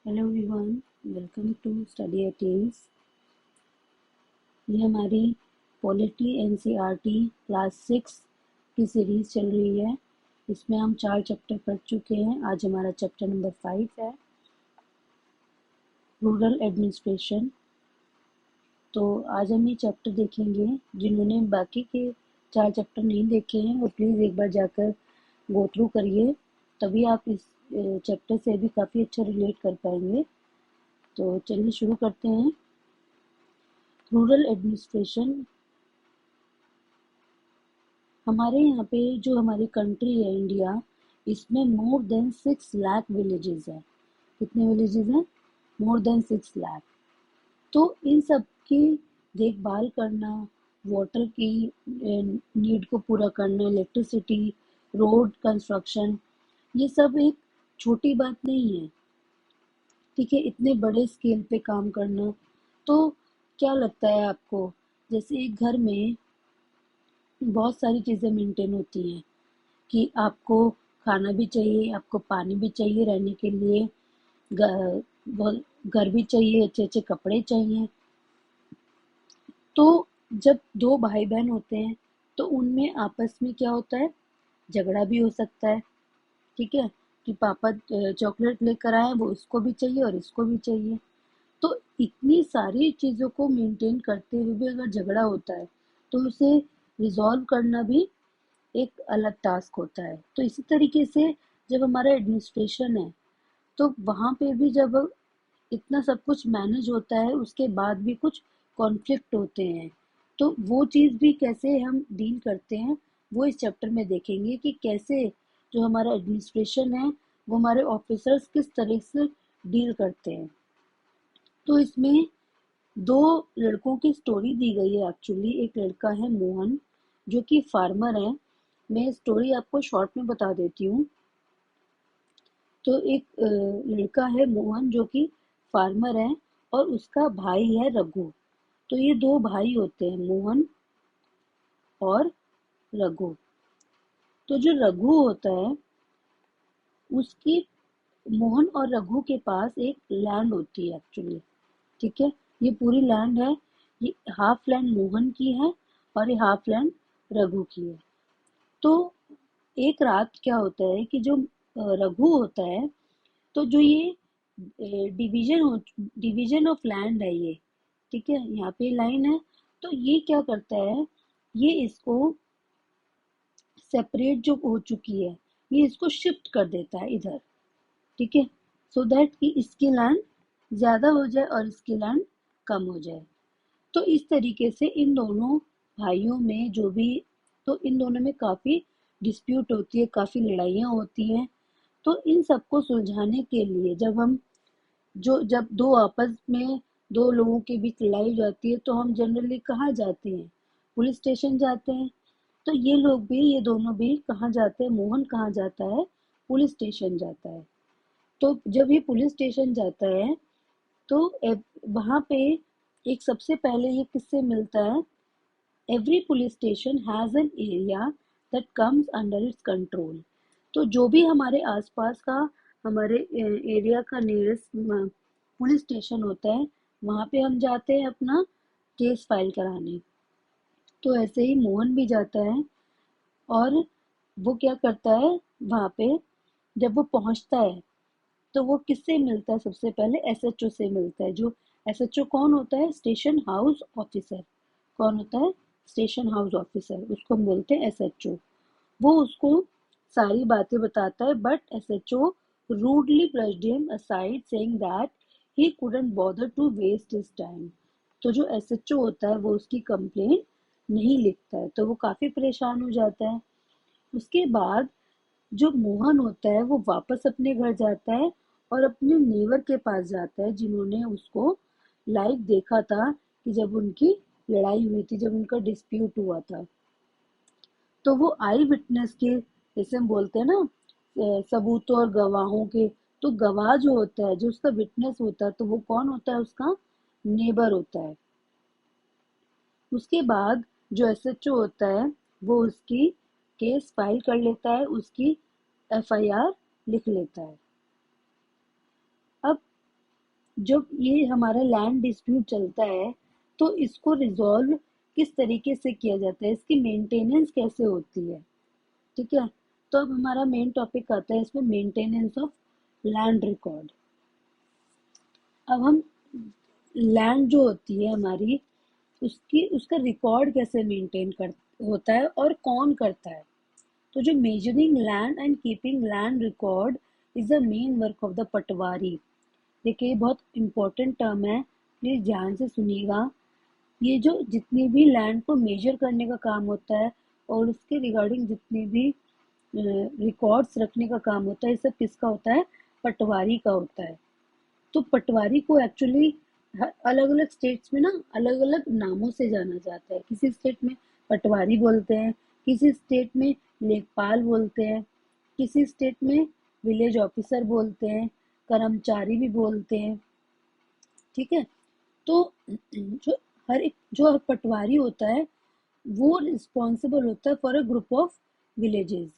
Hello everyone, welcome to study eighteens. ये हमारी polity NCERT class 6 की सीरीज चल रही है। इसमें हम 4 चैप्टर पढ़ चुके हैं। आज हमारा चैप्टर नंबर 5 है, रूरल एडमिनिस्ट्रेशन। तो आज हम ये चैप्टर देखेंगे। जिन्होंने बाकी के 4 चैप्टर नहीं देखे हैं वो प्लीज़ एक बार जाकर गो थ्रू करिए, तभी आप इस चैप्टर से भी काफ़ी अच्छा रिलेट कर पाएंगे। तो चलिए शुरू करते हैं। रूरल एडमिनिस्ट्रेशन, हमारे यहाँ पे जो हमारी कंट्री है इंडिया, इसमें मोर देन 6 लाख विलेजेस हैं। कितने विलेजेस हैं? More than 6 lakh. तो इन सब की देखभाल करना, वाटर की नीड को पूरा करना, इलेक्ट्रिसिटी, रोड कंस्ट्रक्शन, ये सब एक छोटी बात नहीं है। ठीक है, इतने बड़े स्केल पे काम करना। तो क्या लगता है आपको, जैसे एक घर में बहुत सारी चीज़ें मेंटेन होती हैं कि आपको खाना भी चाहिए, आपको पानी भी चाहिए रहने के लिए, घर भी चाहिए, अच्छे अच्छे कपड़े चाहिए। तो जब दो भाई बहन होते हैं तो उनमें आपस में क्या होता है, झगड़ा भी हो सकता है। ठीक है, कि पापा चॉकलेट लेकर आए, वो उसको भी चाहिए और इसको भी चाहिए। तो इतनी सारी चीज़ों को मेंटेन करते हुए भी अगर झगड़ा होता है तो उसे रिजॉल्व करना भी एक अलग टास्क होता है। तो इसी तरीके से जब हमारा एडमिनिस्ट्रेशन है तो वहाँ पे भी जब इतना सब कुछ मैनेज होता है उसके बाद भी कुछ कॉन्फ्लिक्ट होते हैं। तो वो चीज़ भी कैसे हम डील करते हैं वो इस चैप्टर में देखेंगे कि कैसे जो हमारा एडमिनिस्ट्रेशन है वो हमारे ऑफिसर्स किस तरह से डील करते हैं। तो इसमें दो लड़कों की स्टोरी दी गई है एक्चुअली। एक लड़का है मोहन जो कि फार्मर है। मैं स्टोरी आपको शॉर्ट में बता देती हूँ। तो एक लड़का है मोहन जो कि फार्मर है और उसका भाई है रघु। तो ये दो भाई होते हैं, मोहन और रघु। तो जो रघु होता है उसकी, मोहन और रघु के पास एक लैंड होती है एक्चुअली। ठीक है, ये पूरी लैंड है, ये हाफ लैंड मोहन की है और ये हाफ लैंड रघु की है। तो एक रात क्या होता है कि जो रघु होता है, तो जो ये डिवीजन ऑफ लैंड है ये, ठीक है, यहाँ पे लाइन है। तो ये क्या करता है, ये इसको सेपरेट जो हो चुकी है ये इसको शिफ्ट कर देता है इधर। ठीक है, सो दैट कि इसकी लैंड ज्यादा हो जाए और इसकी लैंड कम हो जाए। तो इस तरीके से इन दोनों भाइयों में जो भी, तो इन दोनों में काफी डिस्प्यूट होती है, काफी लड़ाइयाँ होती हैं। तो इन सबको सुलझाने के लिए जब दो आपस में दो लोगों के बीच लड़ाई हो जाती है तो हम जनरली कहाँ जाते हैं? पुलिस स्टेशन जाते हैं। तो ये लोग भी, ये दोनों भी कहाँ जाते हैं? मोहन कहाँ जाता है? पुलिस स्टेशन जाता है। तो जब ये पुलिस स्टेशन जाता है तो वहां पे एक सबसे पहले ये किससे मिलता है? Every police station has an area that comes under its control. तो जो भी हमारे आसपास का, हमारे एरिया का नियरेस्ट पुलिस स्टेशन होता है, वहां पे हम जाते हैं अपना केस फाइल कराने। तो ऐसे ही मोहन भी जाता है और वो क्या करता है वहां पे, जब वो पहुंचता है तो वो किससे मिलता है? सबसे पहले एसएचओ से मिलता है। जो एसएचओ कौन होता है? Station house officer. कौन होता है? स्टेशन हाउस ऑफिसर, उसको हम बोलते हैं एसएचओ। वो उसको सारी बातें बताता है, but SHO rudely brushed him aside saying that he couldn't bother to waste his time. तो जो एसएचओ होता है वो उसकी कंप्लेंट नहीं लिखता है, तो वो काफी परेशान हो जाता है। उसके बाद जो मोहन होता है वो वापस अपने घर जाता है और अपने नेवर के पास जाता है जिन्होंने उसको लाइव देखा था कि जब उनकी लड़ाई हुई थी, जब उनका डिस्प्यूट हुआ था। तो वो आई विटनेस के, जैसे हम बोलते हैं ना, सबूतों और गवाहों के, तो गवाह जो होता है, जो उसका विटनेस होता है, तो वो कौन होता है? उसका नेबर होता है। उसके बाद जो एसएचओ होता है वो उसकी केस फाइल कर लेता है, उसकी एफआईआर लिख लेता है। अब जब ये हमारा लैंड डिस्प्यूट चलता है तो इसको रिजॉल्व किस तरीके से किया जाता है, इसकी मेंटेनेंस कैसे होती है। ठीक है, तो अब हमारा मेन टॉपिक आता है इसमें मेंटेनेंस ऑफ लैंड रिकॉर्ड। अब हम लैंड जो होती है हमारी, उसकी उसका रिकॉर्ड कैसे मेंटेन कर होता है और कौन करता है। तो जो measuring land and keeping land record is the main work of the patwari. देखिए बहुत इंपॉर्टेंट टर्म है, प्लीज ध्यान से सुनिएगा। ये जो जितनी भी लैंड को मेजर करने का काम होता है और उसके रिगार्डिंग जितने भी रिकॉर्ड्स रखने का काम होता है, ये सब किसका होता है, पटवारी का होता है। तो पटवारी को एक्चुअली अलग अलग स्टेट्स में ना अलग अलग नामों से जाना जाता है। किसी स्टेट में पटवारी बोलते हैं, किसी स्टेट में लेखपाल बोलते हैं, किसी स्टेट में विलेज ऑफिसर बोलते हैं, कर्मचारी भी बोलते हैं। ठीक है, तो जो हर एक जो पटवारी होता है वो रिस्पॉन्सिबल होता है for a group of villages.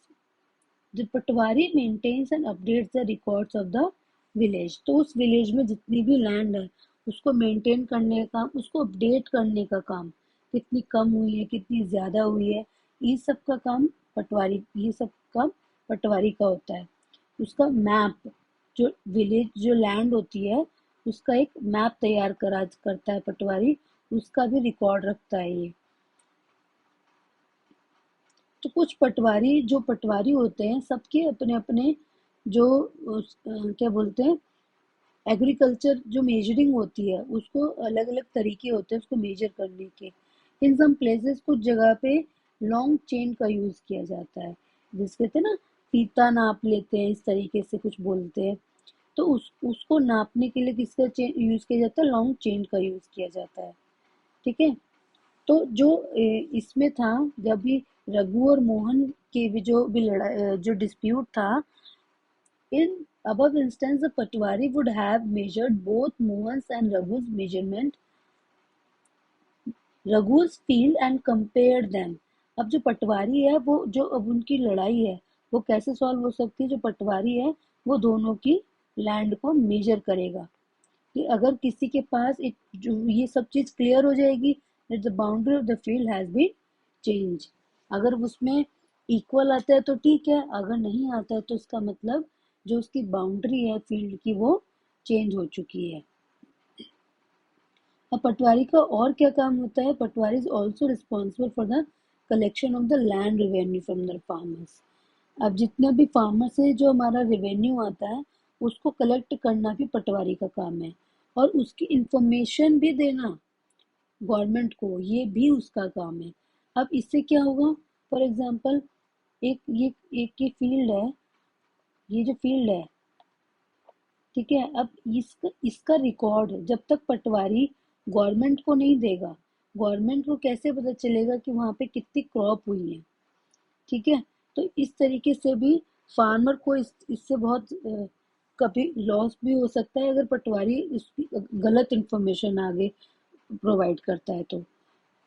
The patwari maintains and updates the records of the village. तो उस विलेज में जितनी भी लैंड है उसको मेंटेन करने का, उसको अपडेट करने का काम, कितनी कम हुई है कितनी ज्यादा हुई है, ये सब का काम पटवारी, ये सब काम पटवारी का होता है। उसका मैप, जो विलेज जो लैंड होती है उसका एक मैप तैयार करा करता है पटवारी, उसका भी रिकॉर्ड रखता है ये। तो कुछ पटवारी जो पटवारी होते हैं सबके अपने अपने जो क्या बोलते हैं, एग्रीकल्चर जो मेजरिंग होती है उसको अलग अलग तरीके होते हैं उसको मेजर करने के। इन सम प्लेसेस कुछ जगह पे लॉन्ग चेन का यूज किया जाता है, जिसके कहते हैं ना फीता नाप लेते हैं, इस तरीके से कुछ बोलते हैं। तो उसको नापने के लिए किसका यूज किया जाता है, लॉन्ग चेन का यूज किया जाता है। ठीक है, तो जो इसमें था, जब भी रघु और मोहन के भी जो लड़ाई जो डिस्प्यूट था, in above instance the patwari would have measured both Mohan's and Raghu's measurement, Raghu's field and compared them। अब जो पटवारी है वो जो अब उनकी लड़ाई है वो कैसे सॉल्व हो सकती है, जो पटवारी है वो दोनों की लैंड को मेजर करेगा कि अगर किसी के पास एक जो ये सब चीज क्लियर हो जाएगी that the boundary of the field has been changed। अगर उसमें इक्वल आता है तो ठीक है, अगर नहीं आता है तो उसका मतलब जो उसकी बाउंड्री है फील्ड की वो चेंज हो चुकी है। अब पटवारी का और क्या काम होता है, patwari is also responsible for the collection of the land revenue from the farmers. अब जितने भी फार्मर से जो हमारा रेवेन्यू आता है उसको कलेक्ट करना भी पटवारी का काम है, और उसकी इंफॉर्मेशन भी देना गवर्नमेंट को, ये भी उसका काम है। अब इससे क्या होगा, फॉर एग्जाम्पल एक ये फील्ड है, ये जो फील्ड है, ठीक है, अब इसका इसका रिकॉर्ड जब तक पटवारी गवर्नमेंट को नहीं देगा, गवर्नमेंट को कैसे पता चलेगा कि वहां पे कितनी क्रॉप हुई है। ठीक है, तो इस तरीके से भी फार्मर को इससे बहुत कभी लॉस भी हो सकता है अगर पटवारी इसकी गलत इंफॉर्मेशन आगे प्रोवाइड करता है। तो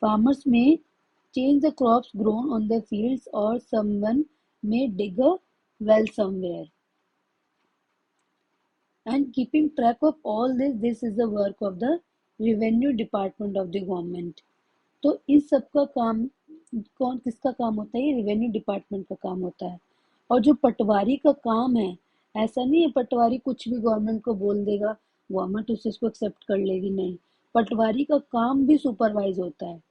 फार्मर्स में change the crops grown on their fields or someone may dig a well somewhere and keeping track of all this is the work of the revenue department of the government। तो इस सब का काम कौन किसका काम होता है, ये रेवेन्यू डिपार्टमेंट का काम होता है। और जो पटवारी का काम है, ऐसा नहीं है पटवारी कुछ भी गवर्नमेंट को बोल देगा गवर्नमेंट उसे इसको एक्सेप्ट कर लेगी, नहीं, पटवारी का काम भी सुपरवाइज होता है।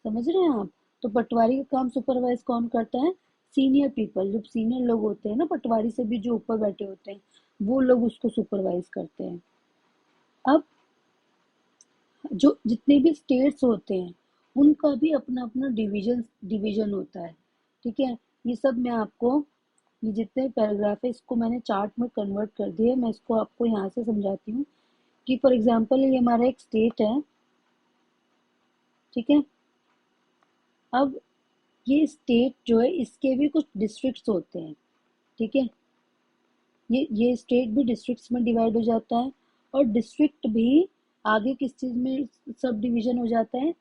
समझ रहे हैं आप, तो पटवारी का काम सुपरवाइज कौन करता है, सीनियर पीपल, जो सीनियर लोग होते हैं ना पटवारी से भी जो ऊपर बैठे होते हैं वो लोग उसको सुपरवाइज करते हैं। अब जो जितने भी स्टेट्स होते हैं उनका भी अपना अपना डिवीजन डिवीजन होता है। ठीक है, ये सब मैं आपको, ये जितने पैराग्राफ है इसको मैंने चार्ट में कन्वर्ट कर दिया, मैं इसको आपको यहाँ से समझाती हूँ कि फॉर एग्जांपल ये हमारा एक स्टेट है। ठीक है, अब ये स्टेट जो है इसके भी कुछ डिस्ट्रिक्ट्स होते हैं। ठीक है, ये स्टेट भी डिस्ट्रिक्ट्स में डिवाइड हो जाता है, और डिस्ट्रिक्ट भी आगे किस चीज में सब डिवीजन हो जाता है,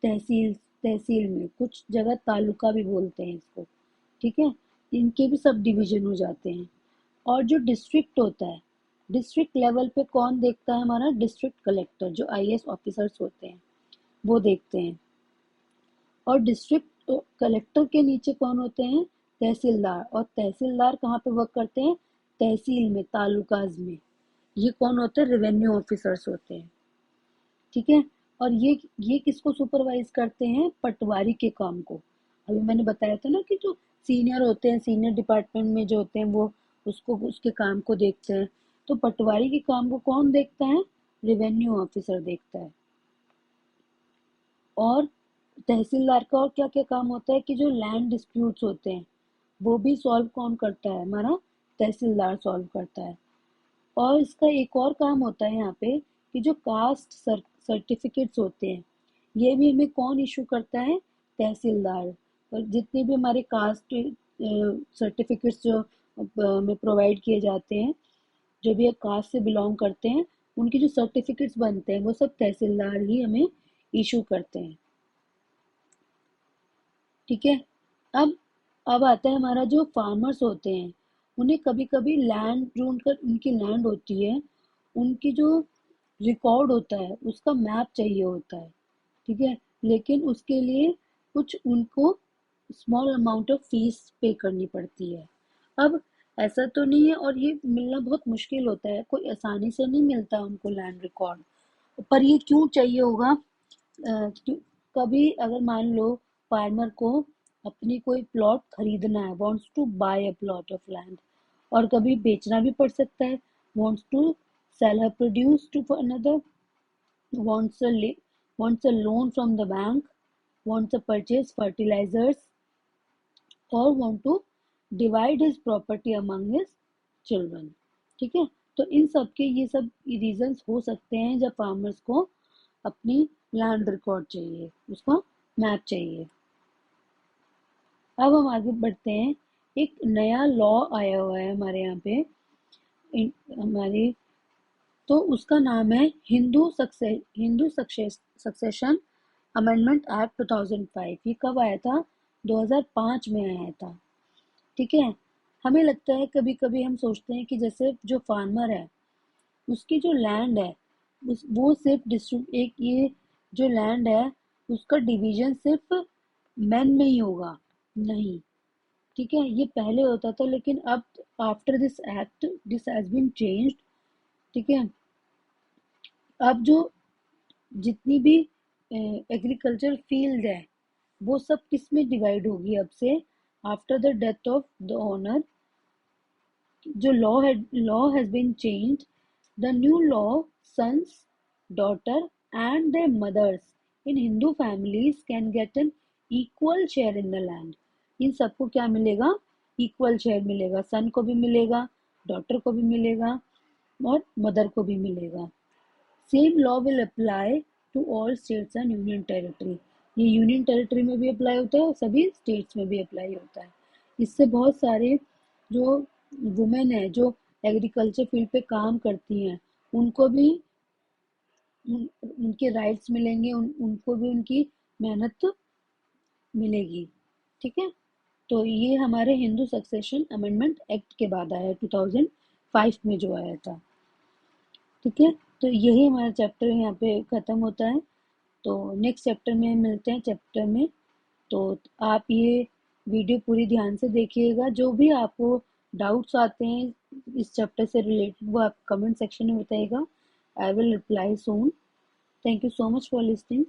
तहसील, तहसील में, कुछ जगह तालुका भी बोलते हैं इसको। ठीक है, इनके भी सब डिवीजन हो जाते हैं। और जो डिस्ट्रिक्ट होता है, डिस्ट्रिक्ट लेवल पे कौन देखता है? हमारा डिस्ट्रिक्ट कलेक्टर, जो आईएएस ऑफिसर्स होते हैं वो देखते हैं। और डिस्ट्रिक्ट कलेक्टर के नीचे कौन होते हैं? तहसीलदार। और तहसीलदार कहाँ पे वर्क करते हैं? तहसील में, तालुकाज में। ये कौन होते हैं? रेवेन्यू ऑफिसर्स होते हैं। ठीक है। और ये किसको सुपरवाइज करते हैं? पटवारी के काम को। अभी मैंने बताया था ना कि जो सीनियर होते हैं, सीनियर डिपार्टमेंट में जो होते हैं, वो उसको उसके काम को देखते हैं। तो पटवारी के काम को कौन देखता है? रेवेन्यू ऑफिसर देखता है। और तहसीलदार का और क्या क्या काम होता है कि जो लैंड डिस्प्यूट्स होते हैं वो भी सॉल्व कौन करता है? हमारा तहसीलदार सॉल्व करता है। और इसका एक और काम होता है यहाँ पे कि जो कास्ट सर्टिफिकेट्स होते हैं ये भी हमें कौन इशू करता है? तहसीलदार। और जितने भी हमारे कास्ट सर्टिफिकेट्स जो हमें प्रोवाइड किए जाते हैं, जो भी कास्ट से बिलोंग करते हैं, उनके जो सर्टिफिकेट्स बनते हैं वो सब तहसीलदार ही हमें इशू करते हैं। ठीक है। अब अब आता है हमारा जो फार्मर्स होते हैं, उन्हें कभी कभी लैंड, जो उनका उनकी लैंड होती है, उनकी जो रिकॉर्ड होता है उसका मैप चाहिए होता है। ठीक है। लेकिन उसके लिए कुछ उनको स्मॉल अमाउंट ऑफ फीस पे करनी पड़ती है। अब ऐसा तो नहीं है, और ये मिलना बहुत मुश्किल होता है, कोई आसानी से नहीं मिलता उनको लैंड रिकॉर्ड। पर ये क्यों चाहिए होगा? कभी अगर मान लो फार्मर को अपनी कोई प्लॉट खरीदना है, wants to buy a plot of land, और कभी बेचना भी पड़ सकता है, wants to sell her produce to another, wants a wants a loan from the bank, wants to purchase fertilizers, or want to divide his property among his children। ठीक है। तो इन सब के ये सब रीजंस हो सकते हैं जब फार्मर्स को अपनी लैंड रिकॉर्ड चाहिए, उसका मैप चाहिए। अब हम आगे बढ़ते हैं। एक नया लॉ आया हुआ है हमारे यहाँ पे, हमारी, तो उसका नाम है हिंदू सक्सेशन अमेंडमेंट एक्ट 2005। ये कब आया था? 2005 में आया था। ठीक है। हमें लगता है, कभी कभी हम सोचते हैं कि जैसे जो फार्मर है उसकी जो लैंड है वो सिर्फ डिस्ट्रिक्ट, एक ये जो लैंड है उसका डिवीजन सिर्फ मैन में ही होगा। नहीं। ठीक है। ये पहले होता था, लेकिन अब after this act this has been changed. ठीक है। अब जो जितनी भी एग्रीकल्चर फील्ड है वो सब किस में डिवाइड होगी अब से? After the death of the owner, जो law has been changed, the new law, sons, daughter and their mothers in Hindu families can get an equal share in the land. इन सबको क्या मिलेगा? इक्वल शेयर मिलेगा। सन को भी मिलेगा, डॉटर को भी मिलेगा, और मदर को भी मिलेगा। Same law will apply to all states and union territory. ये यूनियन टेरिटरी में भी अप्लाई होता है और सभी स्टेट्स में भी अप्लाई होता है। इससे बहुत सारे जो वुमेन है जो एग्रीकल्चर फील्ड पे काम करती हैं उनको भी उनके राइट्स मिलेंगे, उनको भी उनकी मेहनत मिलेगी। ठीक है। तो ये हमारे हिंदू सक्सेशन अमेंडमेंट एक्ट के बाद आया, 2005 में जो आया था। ठीक है। तो यही हमारा चैप्टर यहाँ पे खत्म होता है। तो नेक्स्ट चैप्टर में मिलते हैं चैप्टर में। तो आप ये वीडियो पूरी ध्यान से देखिएगा। जो भी आपको डाउट्स आते हैं इस चैप्टर से रिलेटेड वो आप कमेंट सेक्शन में बताइएगा। I will reply soon. Thank you so much for listening.